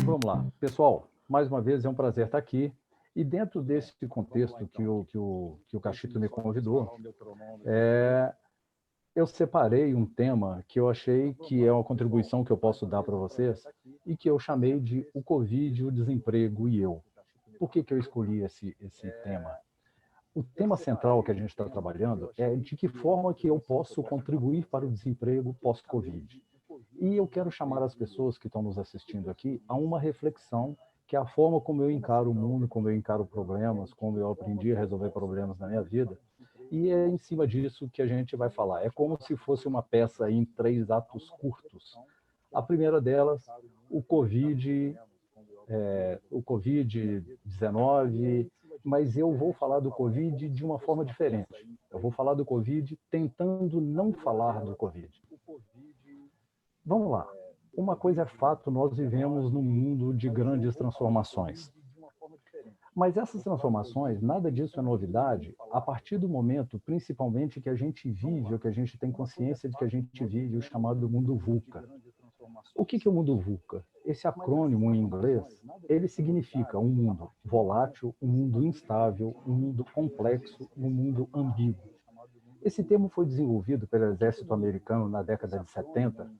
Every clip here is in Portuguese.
Vamos lá. Pessoal, mais uma vez é um prazer estar aqui. E dentro desse contexto que o Cachito me convidou, eu separei um tema que eu achei que é uma contribuição que eu posso dar para vocês e que eu chamei de o Covid, o desemprego e eu. Por que eu escolhi esse tema? O tema central que a gente está trabalhando é de que forma que eu posso contribuir para o desemprego pós-Covid. E eu quero chamar as pessoas que estão nos assistindo aqui a uma reflexão que é a forma como eu encaro o mundo, como eu encaro problemas, como eu aprendi a resolver problemas na minha vida. E é em cima disso que a gente vai falar. É como se fosse uma peça em 3 atos curtos. A primeira delas, o o Covid-19, mas eu vou falar do Covid de uma forma diferente. Eu vou falar do Covid tentando não falar do Covid. Vamos lá. Uma coisa é fato, nós vivemos num mundo de grandes transformações. Mas essas transformações, nada disso é novidade a partir do momento, principalmente, que a gente vive, ou que a gente tem consciência de que a gente vive o chamado mundo VUCA. O que é o mundo VUCA? Esse acrônimo em inglês, ele significa um mundo volátil, um mundo instável, um mundo complexo, um mundo ambíguo. Esse termo foi desenvolvido pelo exército americano na década de 70,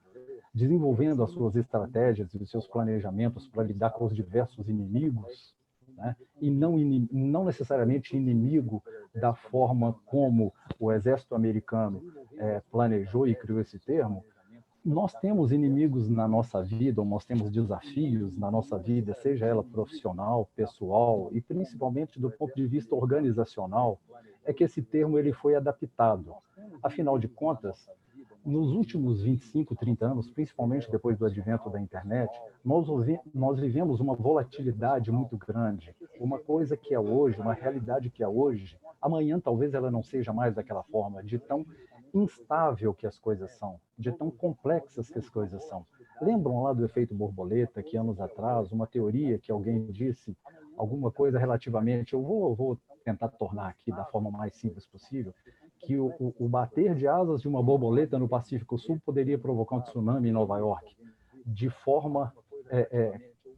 desenvolvendo as suas estratégias e os seus planejamentos para lidar com os diversos inimigos, né? E não necessariamente inimigo da forma como o exército americano planejou e criou esse termo. Nós temos inimigos na nossa vida, ou nós temos desafios na nossa vida, seja ela profissional, pessoal e principalmente do ponto de vista organizacional, é que esse termo ele foi adaptado. Afinal de contas, nos últimos 25, 30 anos, principalmente depois do advento da internet, nós vivemos uma volatilidade muito grande. Uma coisa que é hoje, uma realidade que é hoje, amanhã talvez ela não seja mais daquela forma, de tão instável que as coisas são, de tão complexas que as coisas são. Lembram lá do efeito borboleta, que anos atrás, uma teoria que alguém disse, alguma coisa relativamente, eu vou tentar tornar aqui da forma mais simples possível, que o bater de asas de uma borboleta no Pacífico Sul poderia provocar um tsunami em Nova York, de forma,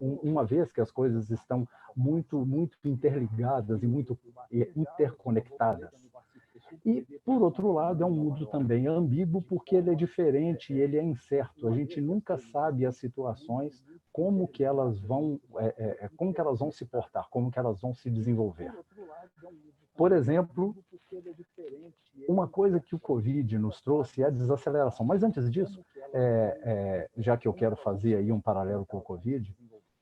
uma vez que as coisas estão muito interligadas e muito interconectadas. E, por outro lado, é um mundo também ambíguo, porque ele é diferente, ele é incerto. A gente nunca sabe as situações, como que elas vão se portar, como que elas vão se desenvolver. Por exemplo, uma coisa que o Covid nos trouxe é a desaceleração. Mas antes disso, já que eu quero fazer aí um paralelo com o Covid,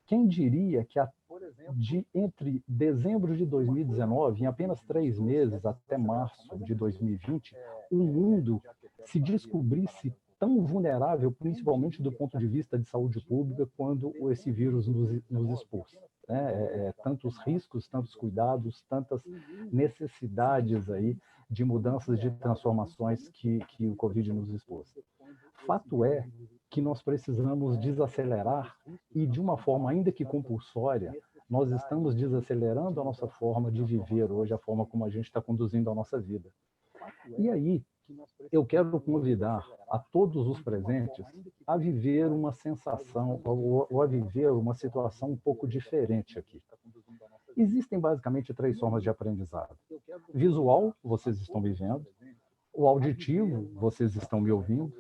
quem diria que entre dezembro de 2019, em apenas 3 meses, até março de 2020, o mundo se descobrisse tão vulnerável, principalmente do ponto de vista de saúde pública, quando esse vírus nos expôs. Tantos riscos, tantos cuidados, tantas necessidades aí de mudanças, de transformações que o Covid nos expôs. Fato é que nós precisamos desacelerar e, de uma forma ainda que compulsória, nós estamos desacelerando a nossa forma de viver hoje, a forma como a gente está conduzindo a nossa vida. E aí, eu quero convidar a todos os presentes a viver uma sensação, ou a viver uma situação um pouco diferente aqui. Existem basicamente 3 formas de aprendizado. Visual, vocês estão me vendo. O auditivo, vocês estão me ouvindo.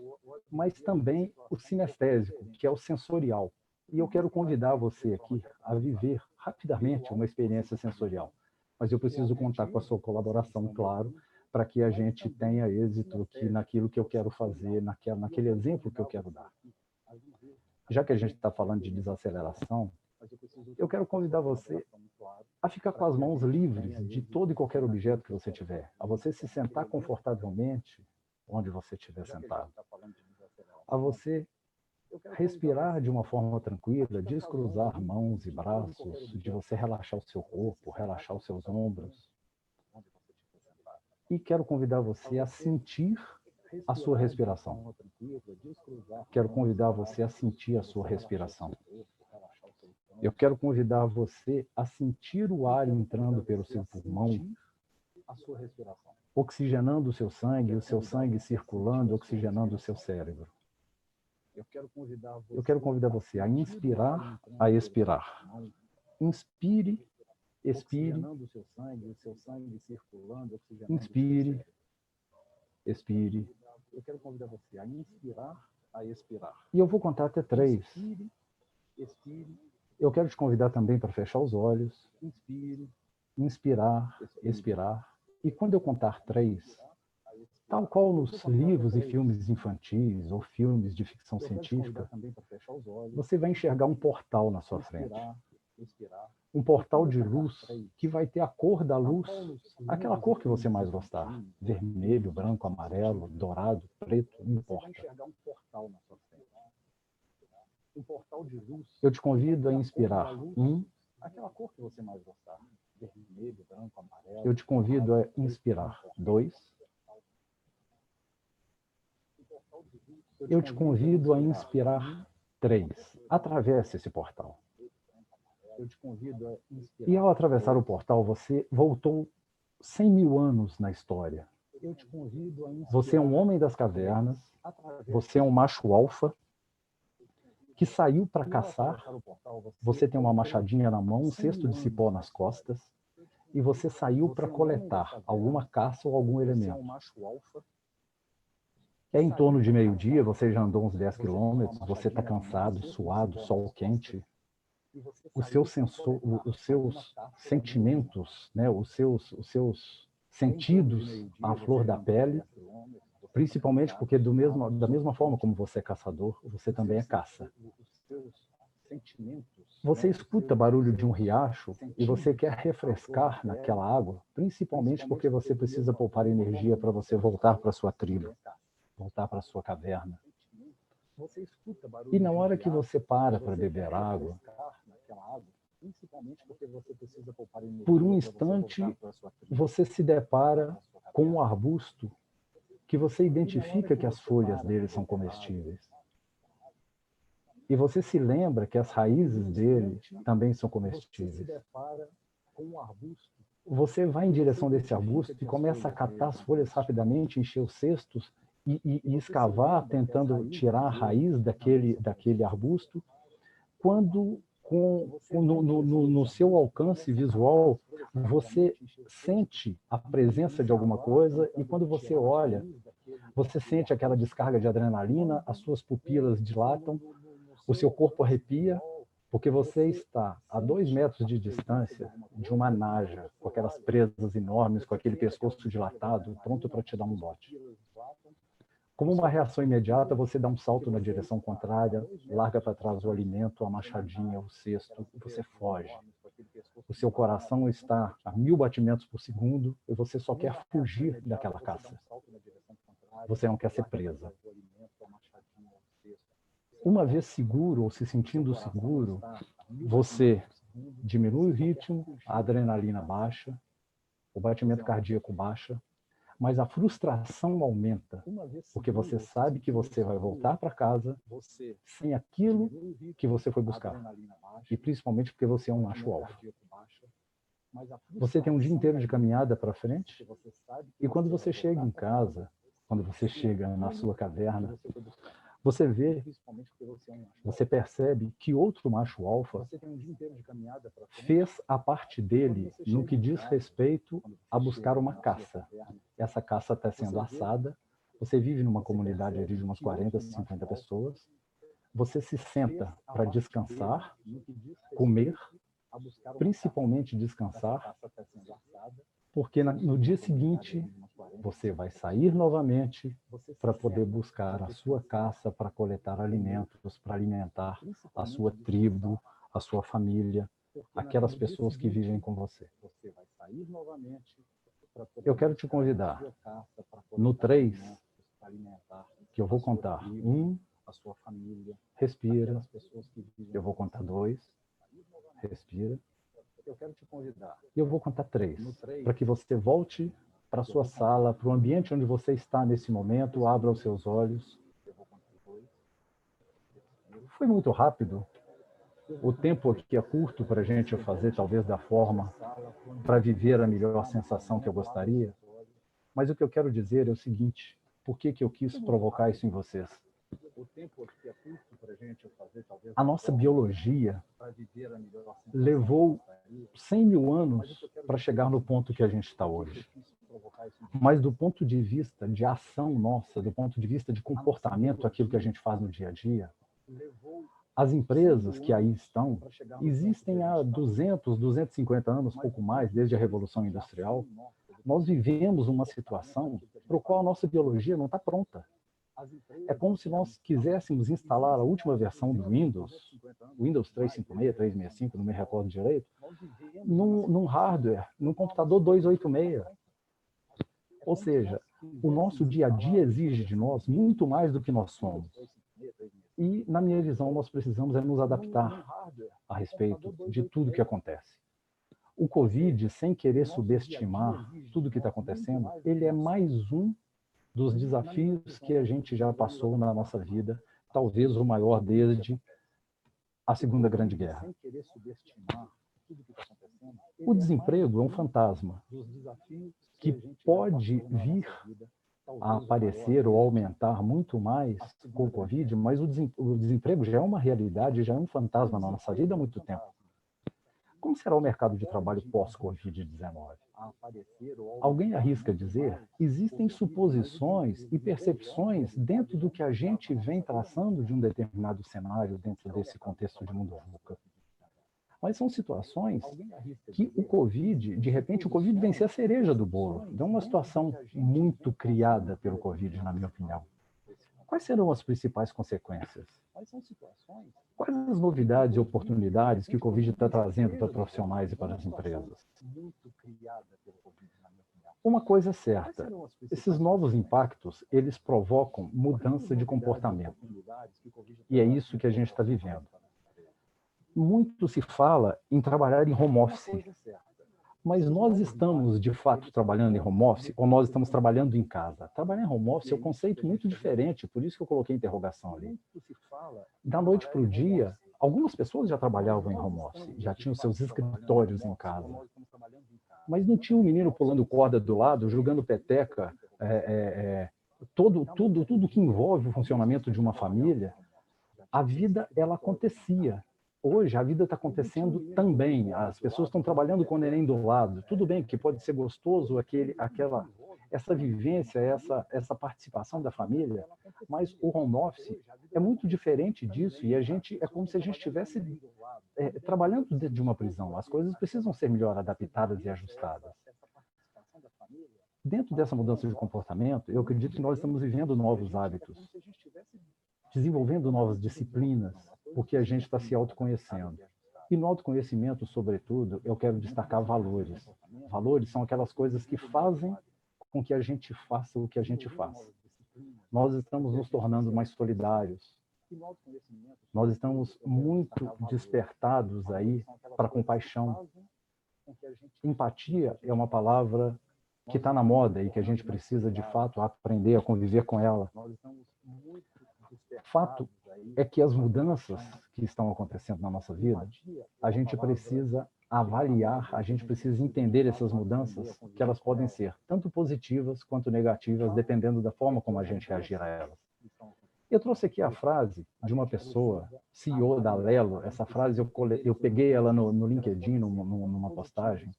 Mas também o sinestésico, que é o sensorial. E eu quero convidar você aqui a viver rapidamente uma experiência sensorial. Mas eu preciso contar com a sua colaboração, claro, para que a gente tenha êxito aqui naquilo que eu quero fazer, naquele exemplo que eu quero dar. Já que a gente está falando de desaceleração, eu quero convidar você a ficar com as mãos livres de todo e qualquer objeto que você tiver, a você se sentar confortavelmente onde você estiver sentado, a você respirar de uma forma tranquila, descruzar mãos e braços, de você relaxar o seu corpo, relaxar os seus ombros. E quero convidar você a sentir a sua respiração. Quero convidar você a sentir a sua respiração. Eu quero convidar você a sentir o ar entrando pelo seu pulmão, oxigenando o seu sangue circulando, oxigenando o seu cérebro. Eu quero convidar você a inspirar, a expirar. Inspire, expire. Inspire, expire. Eu quero convidar você a inspirar, a expirar. E eu vou contar até 3. Inspire, expire. Eu quero te convidar também para fechar os olhos. Inspire, inspirar, expirar. E quando eu contar 3, tal qual nos livros e filmes infantis ou filmes de ficção científica, você vai enxergar um portal na sua frente. Um portal de luz que vai ter a cor da luz, aquela cor que você mais gostar. Vermelho, branco, amarelo, dourado, preto, não importa. Eu te convido a inspirar. 1. Aquela cor que você mais gostar. Vermelho, branco, amarelo. Eu te convido a inspirar. 2. Eu te convido a inspirar. 3. Atravesse esse portal. E ao atravessar o portal, você voltou 100 mil anos na história. Você é um homem das cavernas, você é um macho alfa que saiu para caçar, você tem uma machadinha na mão, um cesto de cipó nas costas, e você saiu para coletar alguma caça ou algum elemento. É em torno de meio-dia, você já andou uns 10 quilômetros, você está cansado, suado, sol quente. Os seus sentimentos, né, os seus sentidos à flor da pele, principalmente porque da mesma forma como você é caçador, você também é caça. Você escuta barulho de um riacho e você quer refrescar naquela água, principalmente porque você precisa poupar energia para você voltar para sua tribo, voltar para sua caverna. E na hora que você para beber água, por um instante, você se depara com um arbusto que você identifica que as folhas dele são comestíveis. E você se lembra que as raízes dele também são comestíveis. Você vai em direção desse arbusto e começa a catar as folhas rapidamente, encher os cestos e escavar, tentando tirar a raiz daquele arbusto, quando no seu alcance visual, você sente a presença de alguma coisa e quando você olha, você sente aquela descarga de adrenalina, as suas pupilas dilatam, o seu corpo arrepia, porque você está a 2 metros de distância de uma naja, com aquelas presas enormes, com aquele pescoço dilatado, pronto para te dar um bote. Como uma reação imediata, você dá um salto na direção contrária, larga para trás o alimento, a machadinha, o cesto, e você foge. O seu coração está a 1000 batimentos por segundo e você só quer fugir daquela caça. Você não quer ser presa. Uma vez seguro ou se sentindo seguro, você diminui o ritmo, a adrenalina baixa, o batimento cardíaco baixa, mas a frustração aumenta, porque você sabe que você vai voltar para casa sem aquilo que você foi buscar. E principalmente porque você é um macho alfa. Você tem um dia inteiro de caminhada para frente, e quando você chega em casa, quando você chega na sua caverna, você vê, você percebe que outro macho alfa fez a parte dele no que diz respeito a buscar uma caça. Essa caça está sendo assada, você vive numa comunidade de umas 40, 50 pessoas, você se senta para descansar, comer, principalmente descansar, porque no dia seguinte você vai sair novamente para poder buscar a sua caça, para coletar alimentos, para alimentar a sua tribo, a sua família, aquelas pessoas que vivem com você. Eu quero te convidar, no 3, que eu vou contar 1, respira, eu vou contar 2, respira, e eu vou contar 3, para que você volte para a sua sala, para o ambiente onde você está nesse momento, abra os seus olhos. Foi muito rápido. O tempo aqui é curto para a gente fazer, talvez, da forma para viver a melhor sensação que eu gostaria. Mas o que eu quero dizer é o seguinte, por que eu quis provocar isso em vocês? A nossa biologia levou 100 mil anos para chegar no ponto que a gente está hoje. Mas do ponto de vista de ação nossa, do ponto de vista de comportamento, aquilo que a gente faz no dia a dia, as empresas que aí estão existem há 200, 250 anos, pouco mais, desde a Revolução Industrial. Nós vivemos uma situação para a qual a nossa biologia não está pronta. É como se nós quiséssemos instalar a última versão do Windows 356, 365, não me recordo direito, num hardware, num computador 286. Ou seja, o nosso dia a dia exige de nós muito mais do que nós somos. E, na minha visão, nós precisamos nos adaptar a respeito de tudo que acontece. O Covid, sem querer subestimar tudo que está acontecendo, ele é mais um dos desafios que a gente já passou na nossa vida, talvez o maior desde a Segunda Grande Guerra. O desemprego é um fantasma que pode vir a aparecer ou aumentar muito mais com o Covid, mas o desemprego já é uma realidade, já é um fantasma na nossa vida há muito tempo. Como será o mercado de trabalho pós-Covid-19? Alguém arrisca dizer, existem suposições e percepções dentro do que a gente vem traçando de um determinado cenário dentro desse contexto de mundo VUCA. Mas são situações que o Covid, de repente, o Covid vem ser a cereja do bolo. É uma situação muito criada pelo Covid, na minha opinião. Quais serão as principais consequências? Quais as novidades e oportunidades que o Covid está trazendo para profissionais e para as empresas? Uma coisa é certa, esses novos impactos, eles provocam mudança de comportamento. E é isso que a gente está vivendo. Muito se fala em trabalhar em home office, mas nós estamos, de fato, trabalhando em home office ou nós estamos trabalhando em casa? Trabalhar em home office é um conceito muito diferente, por isso que eu coloquei interrogação ali. Da noite para o dia, algumas pessoas já trabalhavam em home office, já tinham seus escritórios em casa. Mas não tinha um menino pulando corda do lado, jogando peteca, tudo que envolve o funcionamento de uma família. A vida, ela acontecia. Hoje, a vida está acontecendo também. As pessoas estão trabalhando com o neném do lado. Tudo bem que pode ser gostoso essa vivência, essa participação da família, mas o home office é muito diferente disso e é como se a gente estivesse trabalhando dentro de uma prisão. As coisas precisam ser melhor adaptadas e ajustadas. Dentro dessa mudança de comportamento, eu acredito que nós estamos vivendo novos hábitos, desenvolvendo novas disciplinas, porque a gente está se autoconhecendo. E no autoconhecimento, sobretudo, eu quero destacar valores. Valores são aquelas coisas que fazem com que a gente faça o que a gente faz. Nós estamos nos tornando mais solidários. Nós estamos muito despertados aí para compaixão. Empatia é uma palavra que está na moda e que a gente precisa, de fato, aprender a conviver com ela. Fato é que as mudanças que estão acontecendo na nossa vida, a gente precisa avaliar, a gente precisa entender essas mudanças, que elas podem ser tanto positivas quanto negativas, dependendo da forma como a gente reagir a elas. Eu trouxe aqui a frase de uma pessoa, CEO da Lelo, essa frase eu peguei ela no LinkedIn, numa postagem,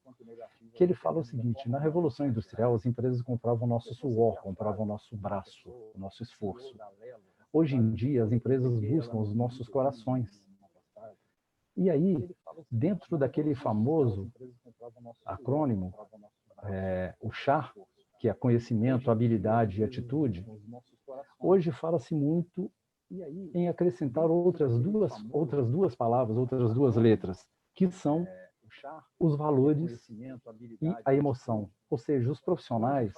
que ele fala o seguinte: na Revolução Industrial, as empresas compravam o nosso suor, compravam o nosso braço, o nosso esforço. Hoje em dia, as empresas buscam os nossos corações. E aí, dentro daquele famoso acrônimo, o CHAR, que é conhecimento, habilidade e atitude, hoje fala-se muito em acrescentar outras duas palavras, outras duas letras, que são os valores e a emoção. Ou seja, os profissionais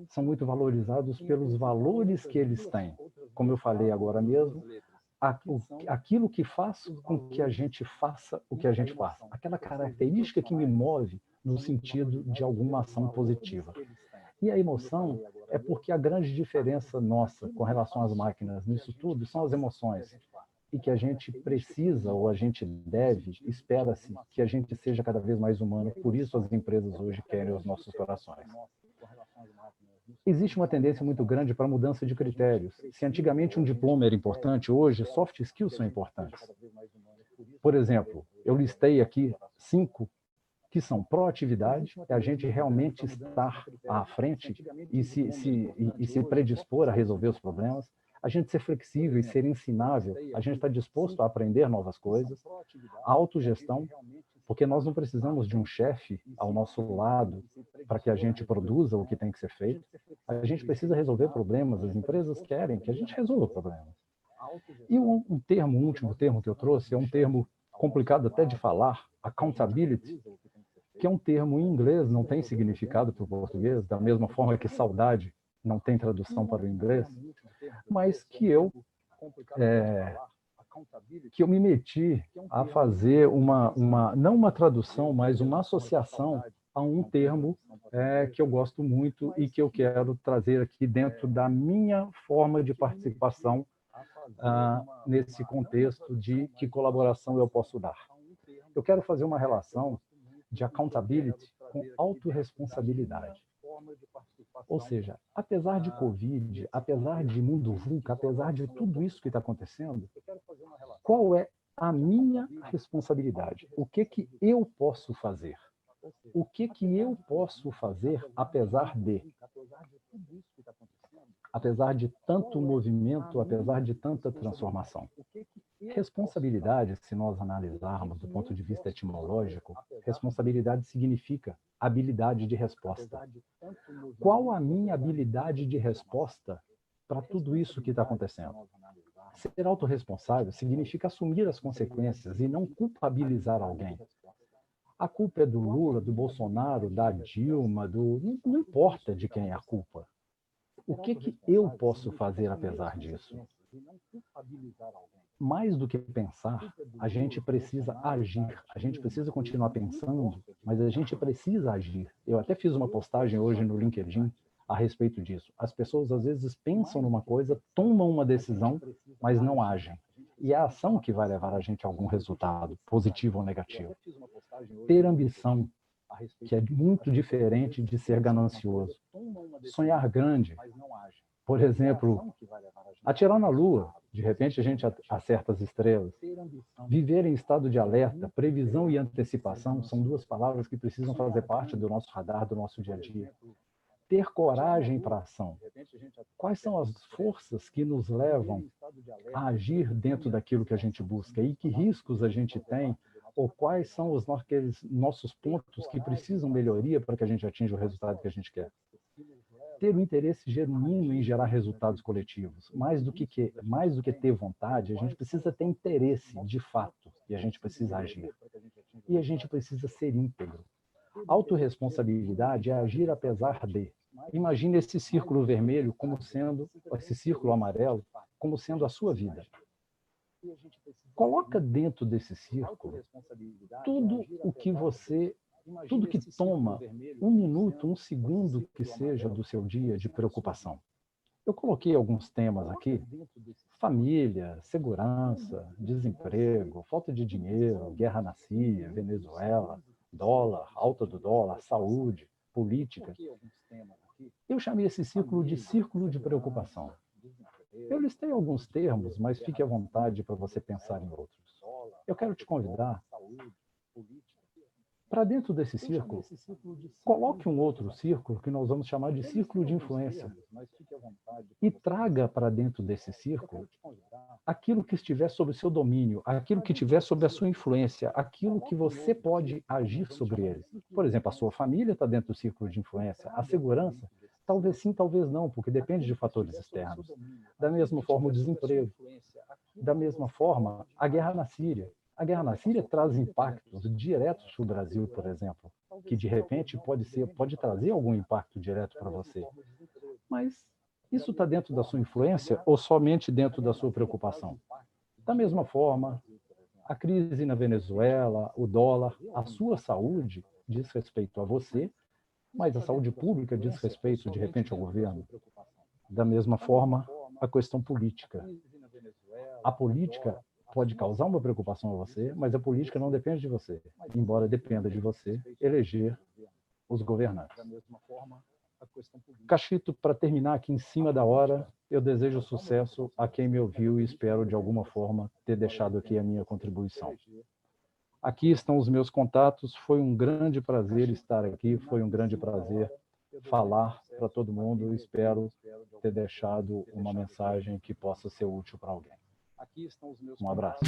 são muito valorizados pelos valores que eles têm. Como eu falei agora mesmo, aquilo que faz com que a gente faça o que a gente faz. Aquela característica que me move no sentido de alguma ação positiva. E a emoção é porque a grande diferença nossa com relação às máquinas nisso tudo são as emoções. E que a gente precisa, ou a gente deve, espera-se que a gente seja cada vez mais humano. Por isso as empresas hoje querem os nossos corações. Existe uma tendência muito grande para a mudança de critérios. Se antigamente um diploma era importante, hoje soft skills são importantes. Por exemplo, eu listei aqui 5 que são proatividade, é a gente realmente estar à frente e se predispor a resolver os problemas, a gente ser flexível e ser ensinável, a gente está disposto a aprender novas coisas, a autogestão, porque nós não precisamos de um chefe ao nosso lado para que a gente produza o que tem que ser feito, a gente precisa resolver problemas, as empresas querem que a gente resolva problemas. E um último termo que eu trouxe, é um termo complicado até de falar, accountability, que é um termo em inglês, não tem significado para o português, da mesma forma que saudade não tem tradução para o inglês, mas que eu me meti a fazer não uma tradução, mas uma associação a um termo que eu gosto muito e que eu quero trazer aqui dentro da minha forma de participação nesse contexto de que colaboração eu posso dar. Eu quero fazer uma relação de accountability com autorresponsabilidade. Ou seja, apesar de Covid, apesar de mundo VUCA, apesar de tudo isso que está acontecendo, qual é a minha responsabilidade? O que eu posso fazer? O que eu posso fazer apesar de tanto movimento, apesar de tanta transformação? Responsabilidade, se nós analisarmos do ponto de vista etimológico, responsabilidade significa habilidade de resposta. Qual a minha habilidade de resposta para tudo isso que está acontecendo? Ser autorresponsável significa assumir as consequências e não culpabilizar alguém. A culpa é do Lula, do Bolsonaro, da Dilma, não importa de quem é a culpa. O que eu posso fazer apesar disso? Mais do que pensar, a gente precisa agir. A gente precisa continuar pensando, mas a gente precisa agir. Eu até fiz uma postagem hoje no LinkedIn a respeito disso. As pessoas às vezes pensam numa coisa, tomam uma decisão, mas não agem. E é a ação que vai levar a gente a algum resultado, positivo ou negativo. Ter ambição, que é muito diferente de ser ganancioso. Sonhar grande, por exemplo, atirar na Lua, de repente a gente acerta as estrelas. Viver em estado de alerta, previsão e antecipação são 2 palavras que precisam fazer parte do nosso radar, do nosso dia a dia. Ter coragem para a ação. Quais são as forças que nos levam a agir dentro daquilo que a gente busca? E que riscos a gente tem? Ou quais são aqueles nossos pontos que precisam melhoria para que a gente atinja o resultado que a gente quer? Ter um interesse genuíno em gerar resultados coletivos. Mais do que ter vontade, a gente precisa ter interesse de fato e a gente precisa agir. E a gente precisa ser íntegro. Autorresponsabilidade é agir apesar de. Imagine esse círculo vermelho esse círculo amarelo, como sendo a sua vida. Coloca dentro desse círculo tudo que toma 1 minuto, 1 segundo que seja do seu dia de preocupação. Eu coloquei alguns temas aqui: família, segurança, desemprego, falta de dinheiro, guerra na Síria, Venezuela, dólar, alta do dólar, saúde, política. Eu chamei esse círculo de preocupação. Eu listei alguns termos, mas fique à vontade para você pensar em outros. Eu quero te convidar para dentro desse círculo, coloque um outro círculo que nós vamos chamar de círculo de influência e traga para dentro desse círculo aquilo que estiver sob o seu domínio, aquilo que estiver sob a sua influência, aquilo que você pode agir sobre eles. Por exemplo, a sua família está dentro do círculo de influência, a segurança, talvez sim, talvez não, porque depende de fatores externos. Da mesma forma, o desemprego. Da mesma forma, a guerra na Síria. A guerra na Síria traz impactos diretos para o Brasil, por exemplo, que de repente pode trazer algum impacto direto para você. Mas isso está dentro da sua influência ou somente dentro da sua preocupação? Da mesma forma, a crise na Venezuela, o dólar, a sua saúde diz respeito a você, mas a saúde pública diz respeito, de repente, ao governo. Da mesma forma, a questão política. A política pode causar uma preocupação a você, mas a política não depende de você, embora dependa de você eleger os governantes. Cachito, para terminar aqui em cima da hora, eu desejo sucesso a quem me ouviu e espero, de alguma forma, ter deixado aqui a minha contribuição. Aqui estão os meus contatos, foi um grande prazer estar aqui, foi um grande prazer falar para todo mundo, espero ter deixado uma mensagem que possa ser útil para alguém. Um abraço.